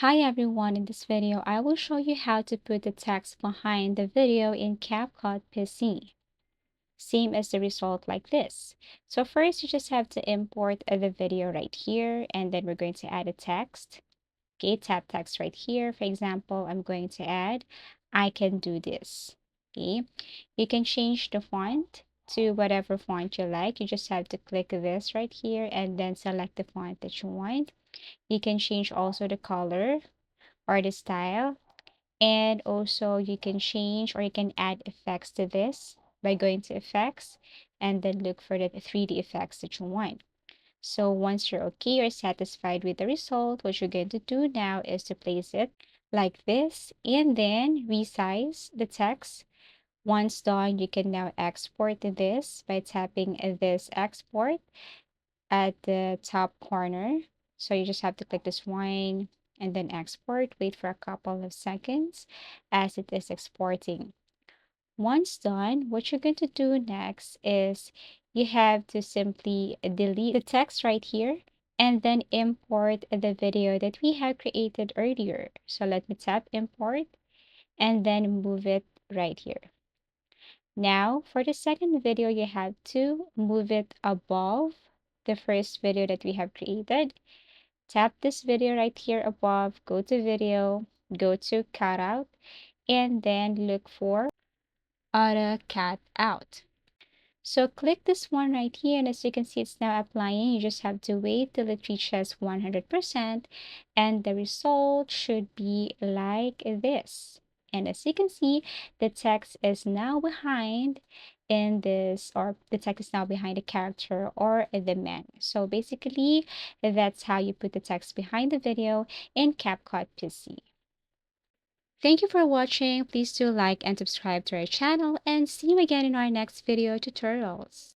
Hi everyone, in this video I will show you how to put the text behind the video in Capcut PC. Same as the result like this. So first you just have to import the video right here, and then we're going to add a text. Okay, tap text right here. For example, I'm going to add, I can do this. Okay, you can change the font to whatever font you like. You just have to click this right here and then select the font that you want. You can change also the color or the style, and also you can change or you can add effects to this by going to effects and then look for the 3D effects that you want. So once you're okay or satisfied with the result, what you're going to do now is to place it like this and then resize the text. Once done, you can now export this by tapping this export at the top corner. So you just have to click this one and then export. Wait for a couple of seconds as it is exporting. Once done, what you're going to do next is you have to simply delete the text right here and then import the video that we had created earlier. So let me tap import and then move it right here. Now, for the second video, you have to move it above the first video that we have created. Tap this video right here above, go to video, go to cutout, and then look for auto cut out. So click this one right here, and as you can see, it's now applying. You just have to wait till it reaches 100%, and the result should be like this. And as you can see, the text is now behind in this, or the text is now behind the character or the man. So basically, that's how you put the text behind the video in CapCut PC. Thank you for watching. Please do like and subscribe to our channel, and see you again in our next video tutorials.